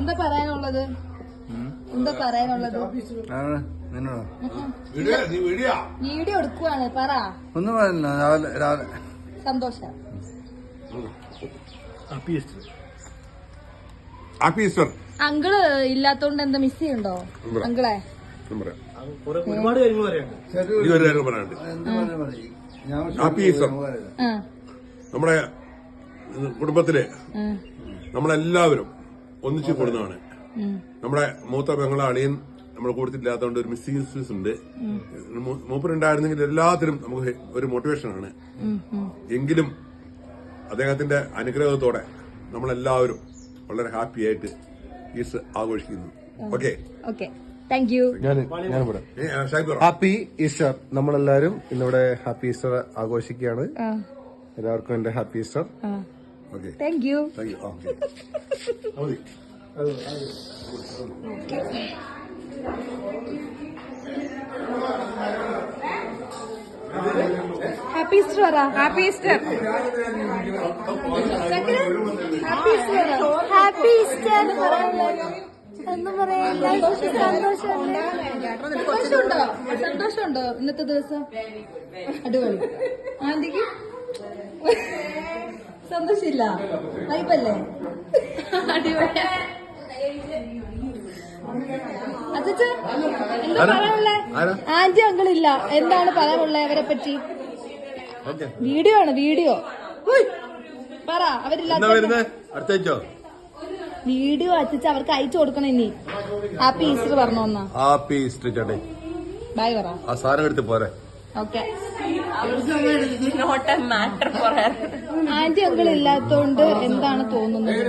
എന്താ പറയാനുള്ളത്? എന്താ പറയാനുള്ളത്? വീഡിയോ എടുക്കുവാണ്, പറ. ഒന്നും പറയില്ല. രാവിലെ സന്തോഷം. അങ്കിള് ഇല്ലാത്തോണ്ട് എന്താ മിസ് ചെയ്യണ്ടോ അങ്കിളെ? ഒരുപാട് കാര്യങ്ങൾ പറയാനുണ്ട്. നമ്മുടെ കുടുംബത്തിലെ നമ്മളെല്ലാവരും ഒന്നിച്ചു കൂടുന്നതാണ്. നമ്മുടെ മൂത്ത പെങ്ങളെ അളിയൻ നമ്മുടെ കൂട്ടത്തിലില്ലാത്തതുകൊണ്ട് ഒരു മിസ്സിംഗ് ഉണ്ട്. മൂപ്പരുണ്ടായിരുന്നെങ്കിൽ എല്ലാത്തിനും നമുക്ക് ഒരു മോട്ടിവേഷനാണ്. എങ്കിലും അദ്ദേഹത്തിന്റെ അനുഗ്രഹത്തോടെ നമ്മളെല്ലാവരും വളരെ ഹാപ്പി ആയിട്ട് ഈസ്റ്റർ ആഘോഷിക്കുന്നു. Okay, thank you. Happy Easter. നമ്മളെല്ലാരും ഇന്നിവിടെ ഹാപ്പി ഈസ്റ്റർ ആഘോഷിക്കുകയാണ്. എല്ലാവർക്കും എന്റെ happy Easter. Thank you. Happy Easter പറ. Happy Easter. ഹാപ്പി ഈസ്റ്റർ ഒന്നും പറയാനില്ല. സന്തോഷമുണ്ടോ ഇന്നത്തെ ദിവസം? അടിപൊളി. ആന്റിക്ക് സന്തോഷില്ല? വൈബല്ലേ? അടിപൊളി. അച്ഛ എന്താ പറയാനുള്ളേ? ആന്റി അങ്കിളില്ല, എന്താണ് പറയാനുള്ളത് അവരെ പറ്റി? വീഡിയോ ആണ്, വീഡിയോ പറ. അവരില്ലാത്ത വീഡിയോ അച്ഛ അവർക്ക് അയച്ചു കൊടുക്കണം. ഇനി ഹാപ്പി ഈസ്റ്റർ പറഞ്ഞോന്നാ. ഹാപ്പി ഈസ്റ്റർ ചേട്ടൻ. ബൈ പറ. ആ സാധനം എടുത്ത് പോരെ. ഓക്കെ. ആന്റി അങ്കിൾ ഇല്ലാത്തോണ്ട് എന്താണ് തോന്നുന്നത്?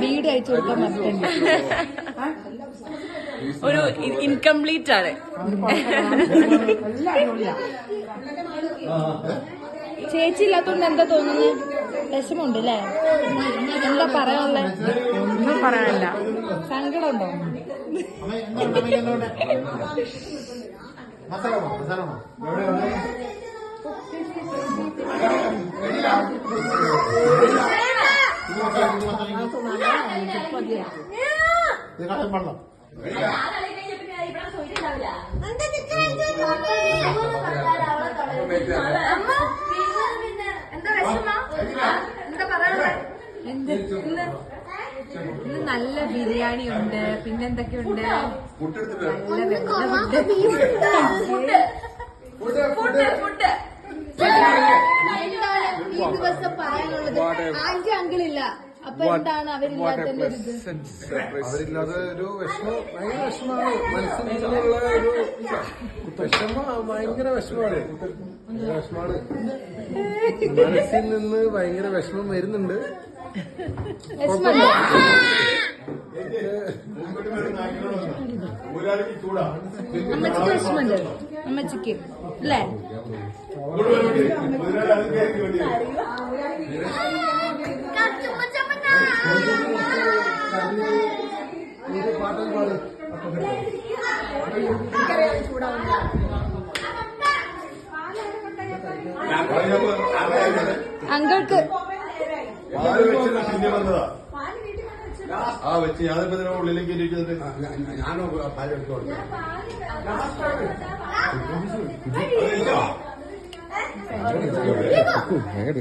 വീഡിയോ അയച്ചു കൊടുക്കാൻ പറ്റുന്നുണ്ട്. ഒരു ഇൻകംപ്ലീറ്റ് ആണ്. ചേച്ചി ഇല്ലാത്തോണ്ട് എന്താ തോന്നുന്നത്? വിഷമുണ്ട് അല്ലേ? എന്താ പറയാനുള്ളേ? ഒന്നും പറയാനില്ല. സങ്കടമുണ്ടോ? ഇന്ന് നല്ല ബിരിയാണി ഉണ്ട്, പിന്നെന്തൊക്കെയുണ്ട്? ഈ ദിവസം പറയാനുള്ളത്? ആന്റി അങ്കിളില്ല, അപ്പൊ എന്താണ് അവരില്ലാത്തതിന്റെ ഒരു ഇത്? അവരില്ലാതെ ഒരു വിഷമം, ഭയങ്കര വിഷമാണ്. മനസ്സിൽ നിന്നുള്ള ഒരു ഭയങ്കര വിഷമാണ്. മനസ്സിൽ നിന്ന് ഭയങ്കര വിഷമം വരുന്നുണ്ട്. അമ്മച്ചിക്ക് വിഷമുണ്ട്, അമ്മച്ചിക്ക് അല്ലേ? അങ്കിൾക്ക് ആ വെച്ച് ഞാനിപ്പോ ഉള്ളിലേക്ക് ഇരിക്കുന്നുണ്ട്. ഭയങ്കര